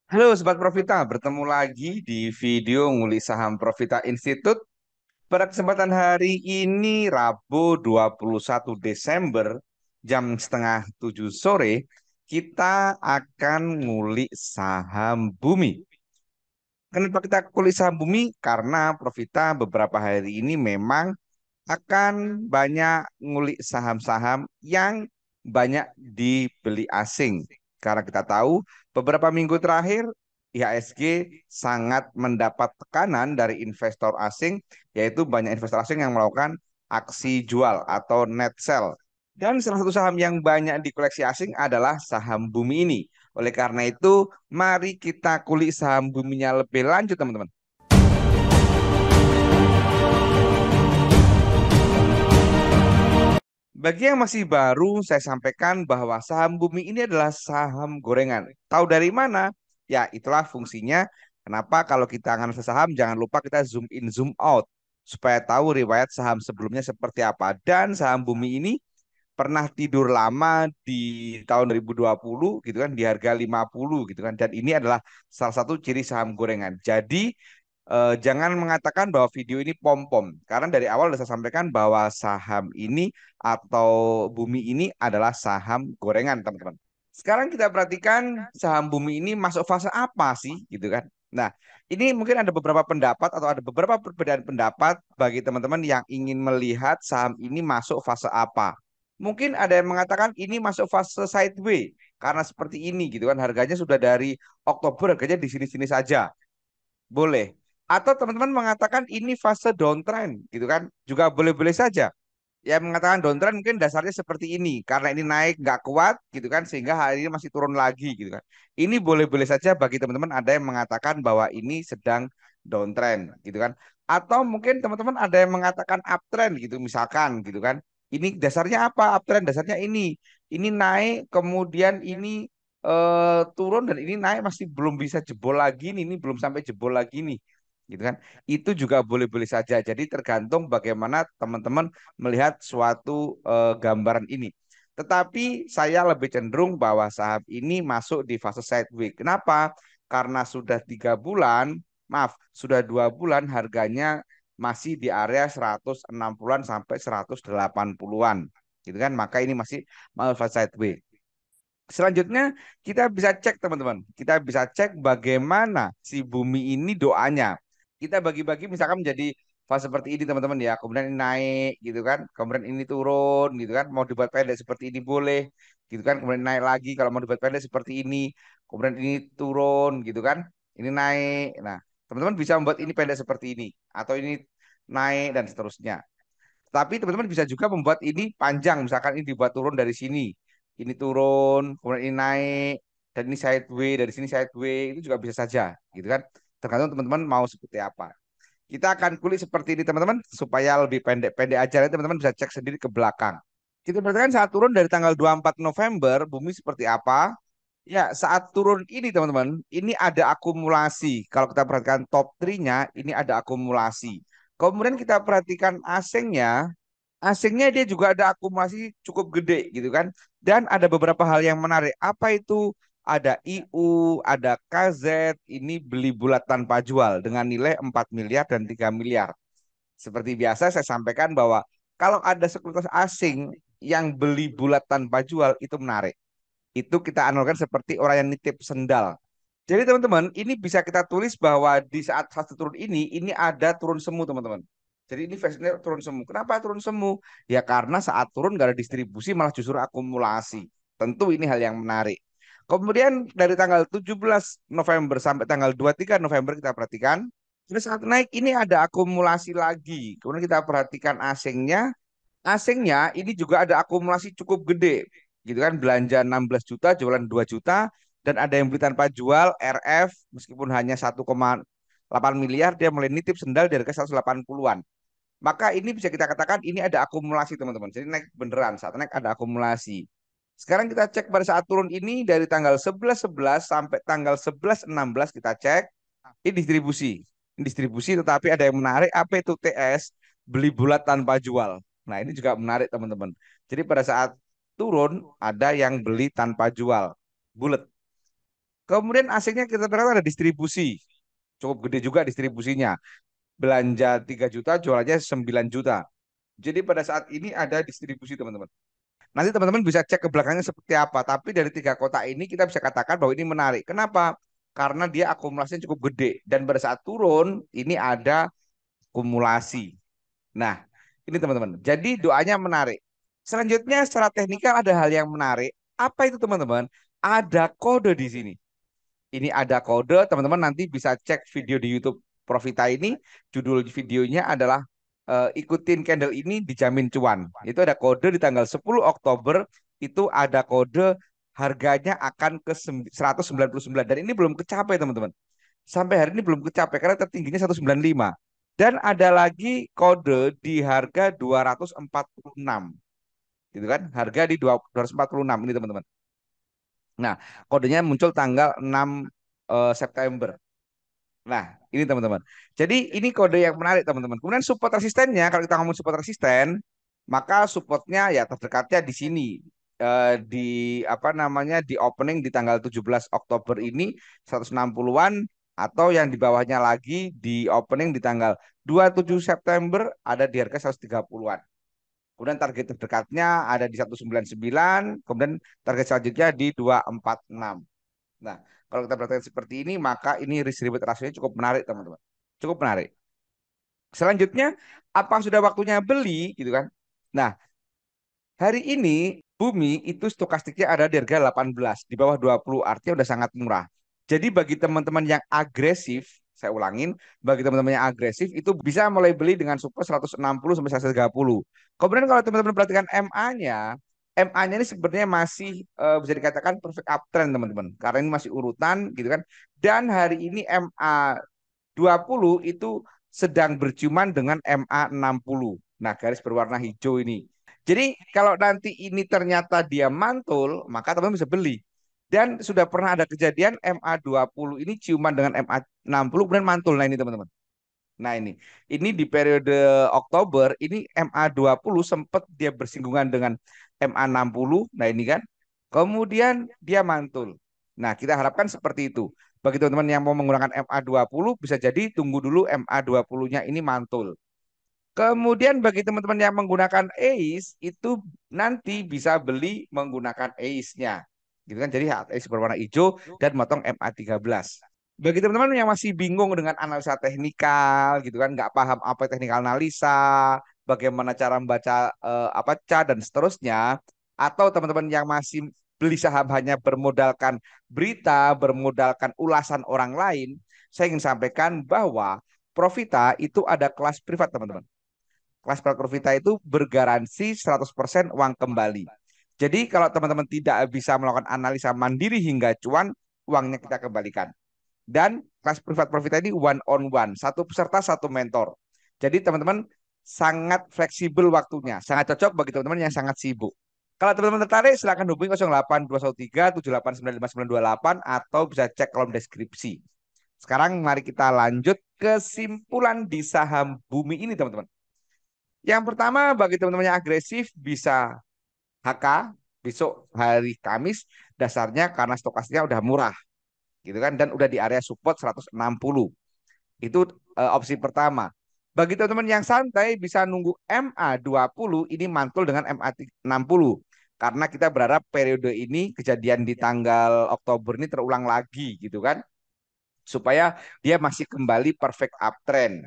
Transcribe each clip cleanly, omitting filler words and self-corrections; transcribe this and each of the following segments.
Halo Sobat Profita, bertemu lagi di video Nguli Saham Profita Institute. Pada kesempatan hari ini, Rabu 21 Desember, jam setengah 7 sore, kita akan ngulik saham bumi. Kenapa kita kulik saham bumi? Karena Profita beberapa hari ini memang akan banyak ngulik saham-saham yang banyak dibeli asing. Karena kita tahu beberapa minggu terakhir IHSG sangat mendapat tekanan dari investor asing, yaitu banyak investor asing yang melakukan aksi jual atau net sell. Dan salah satu saham yang banyak dikoleksi asing adalah saham bumi ini. Oleh karena itu, mari kita kulik saham buminya lebih lanjut, teman-teman. Bagi yang masih baru, saya sampaikan bahwa saham bumi ini adalah saham gorengan. Tahu dari mana? Ya, itulah fungsinya. Kenapa kalau kita analisa saham, jangan lupa kita zoom in, zoom out. Supaya tahu riwayat saham sebelumnya seperti apa. Dan saham bumi ini pernah tidur lama di tahun 2020 gitu kan, di harga 50 gitu kan. Dan ini adalah salah satu ciri saham gorengan. Jadi jangan mengatakan bahwa video ini pom-pom, karena dari awal sudah saya sampaikan bahwa saham ini atau bumi ini adalah saham gorengan, teman-teman. Sekarang kita perhatikan saham bumi ini masuk fase apa sih, gitu kan? Nah, ini mungkin ada beberapa pendapat atau ada beberapa perbedaan pendapat bagi teman-teman yang ingin melihat saham ini masuk fase apa. Mungkin ada yang mengatakan ini masuk fase sideways karena seperti ini, gitu kan? Harganya sudah dari Oktober harganya di sini-sini saja. Boleh. Atau teman-teman mengatakan ini fase downtrend gitu kan. Juga boleh-boleh saja. Yang mengatakan downtrend mungkin dasarnya seperti ini. Karena ini naik nggak kuat gitu kan. Sehingga hari ini masih turun lagi gitu kan. Ini boleh-boleh saja bagi teman-teman ada yang mengatakan bahwa ini sedang downtrend gitu kan. Atau mungkin teman-teman ada yang mengatakan uptrend gitu misalkan gitu kan. Ini dasarnya apa? Uptrend dasarnya ini. Ini naik kemudian ini turun dan ini naik masih belum bisa jebol lagi nih, ini belum sampai jebol lagi nih, gitu kan? Itu juga boleh-boleh saja. Jadi tergantung bagaimana teman-teman melihat suatu gambaran ini. Tetapi saya lebih cenderung bahwa saham ini masuk di fase sideways. Kenapa? Karena sudah 3 bulan, maaf, sudah 2 bulan harganya masih di area 160-an sampai 180-an, gitu kan? Maka ini masih masuk fase sideways. Selanjutnya kita bisa cek teman-teman. Kita bisa cek bagaimana si bumi ini doanya. Kita bagi-bagi misalkan menjadi fase seperti ini teman-teman ya. Kemudian ini naik gitu kan. Kemudian ini turun gitu kan. Mau dibuat pendek seperti ini boleh gitu kan. Kemudian naik lagi kalau mau dibuat pendek seperti ini. Kemudian ini turun gitu kan. Ini naik. Nah, teman-teman bisa membuat ini pendek seperti ini atau ini naik dan seterusnya. Tapi teman-teman bisa juga membuat ini panjang, misalkan ini dibuat turun dari sini, ini turun, kemudian ini naik, dan ini sideways, dari sini sideways, itu juga bisa saja, gitu kan? Tergantung teman-teman mau seperti apa. Kita akan kulik seperti ini teman-teman, supaya lebih pendek-pendek aja, nanti teman-teman bisa cek sendiri ke belakang. Kita perhatikan saat turun dari tanggal 24 November, bumi seperti apa? Ya, saat turun ini teman-teman, ini ada akumulasi. Kalau kita perhatikan top 3-nya, ini ada akumulasi. Kemudian kita perhatikan asingnya, asingnya dia juga ada akumulasi cukup gede gitu kan. Dan ada beberapa hal yang menarik. Apa itu? Ada IU, ada KZ, ini beli bulat tanpa jual dengan nilai 4 miliar dan 3 miliar. Seperti biasa saya sampaikan bahwa kalau ada sekuritas asing yang beli bulat tanpa jual itu menarik. Itu kita analogkan seperti orang yang nitip sendal. Jadi teman-teman, ini bisa kita tulis bahwa di saat fase turun ini ada turun semu teman-teman. Jadi ini fase turun semu. Kenapa turun semu? Ya karena saat turun nggak ada distribusi, malah justru akumulasi. Tentu ini hal yang menarik. Kemudian dari tanggal 17 November sampai tanggal 23 November kita perhatikan. Terus saat naik ini ada akumulasi lagi. Kemudian kita perhatikan asingnya. Asingnya ini juga ada akumulasi cukup gede, gitu kan, belanja 16 juta, jualan 2 juta, dan ada yang beli tanpa jual, RF, meskipun hanya 1,8 miliar, dia mulai nitip sendal di harga 180-an. Maka ini bisa kita katakan ini ada akumulasi teman-teman, jadi naik beneran, saat naik ada akumulasi. Sekarang kita cek pada saat turun ini dari tanggal 11-11 sampai tanggal 11-16 kita cek, ini distribusi. Ini distribusi tetapi ada yang menarik, apa itu TS, beli bulat tanpa jual. Nah, ini juga menarik teman-teman. Jadi pada saat turun ada yang beli tanpa jual, bulat. Kemudian asingnya kita ternyata ada distribusi. Cukup gede juga distribusinya. Belanja 3 juta, jualannya 9 juta. Jadi pada saat ini ada distribusi teman-teman. Nanti teman-teman bisa cek ke belakangnya seperti apa. Tapi dari tiga kotak ini kita bisa katakan bahwa ini menarik. Kenapa? Karena dia akumulasinya cukup gede. Dan pada saat turun, ini ada akumulasi. Nah, ini teman-teman. Jadi doanya menarik. Selanjutnya secara teknikal ada hal yang menarik. Apa itu teman-teman? Ada kode di sini. Ini ada kode, teman-teman nanti bisa cek video di YouTube Profita ini. Judul videonya adalah ikutin candle ini dijamin cuan. Itu ada kode di tanggal 10 Oktober, itu ada kode harganya akan ke 199 dan ini belum kecapai teman-teman. Sampai hari ini belum kecapai karena tertingginya 195. Dan ada lagi kode di harga 246. Gitu kan? Harga di 246 ini teman-teman. Nah, kodenya muncul tanggal 6 September. Nah, ini teman-teman. Jadi ini kode yang menarik teman-teman. Kemudian support resistennya, kalau kita ngomong support resisten, maka supportnya ya terdekatnya di sini. Di apa namanya di opening di tanggal 17 Oktober ini 160-an atau yang di bawahnya lagi di opening di tanggal 27 September ada di harga 130-an. Kemudian target terdekatnya ada di 199, kemudian target selanjutnya di 246. Nah, kalau kita perhatikan seperti ini, maka ini risk reward rasionya cukup menarik, teman-teman. Cukup menarik. Selanjutnya, apa sudah waktunya beli, gitu kan? Nah, hari ini bumi itu stokastiknya ada di harga 18, di bawah 20, artinya udah sangat murah. Jadi bagi teman-teman yang agresif, saya ulangin, bagi teman-teman yang agresif itu bisa mulai beli dengan support 160 sampai 130. Kemudian kalau teman-teman perhatikan MA-nya, MA-nya ini sebenarnya masih bisa dikatakan perfect uptrend teman-teman. Karena ini masih urutan gitu kan. Dan hari ini MA 20 itu sedang berciuman dengan MA 60. Nah, garis berwarna hijau ini. Jadi kalau nanti ini ternyata dia mantul, maka teman-teman bisa beli. Dan sudah pernah ada kejadian MA 20 ini ciuman dengan MA 60 kemudian mantul. Nah ini teman-teman. Nah ini di periode Oktober ini MA 20 sempat dia bersinggungan dengan MA 60. Nah ini kan. Kemudian dia mantul. Nah kita harapkan seperti itu. Bagi teman-teman yang mau menggunakan MA 20 bisa jadi tunggu dulu MA 20-nya ini mantul. Kemudian bagi teman-teman yang menggunakan ACE itu nanti bisa beli menggunakan ACE-nya. Gitu kan. Jadi ACE berwarna hijau dan motong MA13. Bagi teman-teman yang masih bingung dengan analisa teknikal gitu kan, nggak paham apa teknikal analisa, bagaimana cara membaca apa chart dan seterusnya, atau teman-teman yang masih beli saham hanya bermodalkan berita, bermodalkan ulasan orang lain, saya ingin sampaikan bahwa Profita itu ada kelas privat teman-teman. Kelas Profita itu bergaransi 100% uang kembali. Jadi kalau teman-teman tidak bisa melakukan analisa mandiri hingga cuan, uangnya kita kembalikan. Dan kelas privat Profita ini one on one, satu peserta satu mentor. Jadi teman-teman sangat fleksibel waktunya, sangat cocok bagi teman-teman yang sangat sibuk. Kalau teman-teman tertarik silakan hubungi 08213 7895928 atau bisa cek kolom deskripsi. Sekarang mari kita lanjut kesimpulan di saham bumi ini teman-teman. Yang pertama bagi teman-teman yang agresif bisa HK besok hari Kamis dasarnya karena stokastiknya udah murah gitu kan dan udah di area support 160. Itu opsi pertama. Bagi teman-teman yang santai bisa nunggu MA 20 ini mantul dengan MA 60 karena kita berharap periode ini kejadian di tanggal Oktober ini terulang lagi gitu kan supaya dia masih kembali perfect uptrend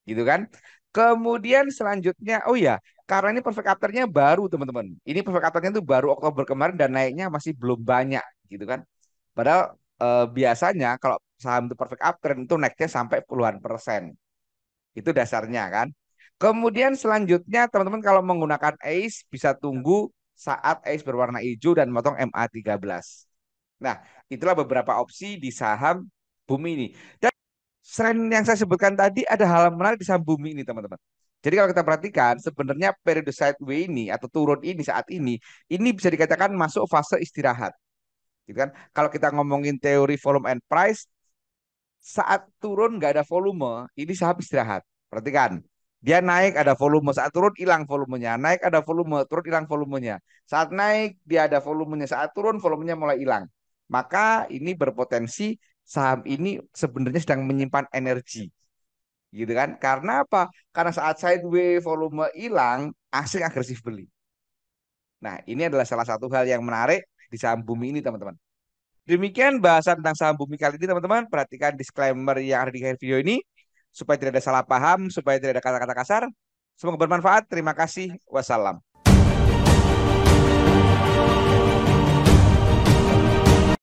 gitu kan. Kemudian selanjutnya, oh ya, karena ini perfect afternya baru teman-teman. Ini perfect afternya itu baru Oktober kemarin dan naiknya masih belum banyak gitu kan. Padahal biasanya kalau saham itu perfect after itu naiknya sampai puluhan persen. Itu dasarnya kan. Kemudian selanjutnya teman-teman kalau menggunakan ACE bisa tunggu saat ACE berwarna hijau dan motong MA13. Nah, itulah beberapa opsi di saham bumi ini. Dan selain yang saya sebutkan tadi ada hal menarik di saham bumi ini teman-teman. Jadi kalau kita perhatikan sebenarnya periode sideways ini atau turun ini saat ini bisa dikatakan masuk fase istirahat. Gitu kan? Kalau kita ngomongin teori volume and price, saat turun nggak ada volume, ini saham istirahat. Perhatikan, dia naik ada volume, saat turun hilang volumenya, naik ada volume, turun hilang volumenya. Saat naik dia ada volumenya, saat turun volumenya mulai hilang. maka ini berpotensi saham ini sebenarnya sedang menyimpan energi, gitu kan? Karena apa? Karena saat sideways volume hilang, asing agresif beli. Nah, ini adalah salah satu hal yang menarik di saham bumi ini, teman-teman. Demikian bahasan tentang saham bumi kali ini, teman-teman. Perhatikan disclaimer yang ada di akhir video ini supaya tidak ada salah paham, supaya tidak ada kata-kata kasar. Semoga bermanfaat. Terima kasih. Wassalam.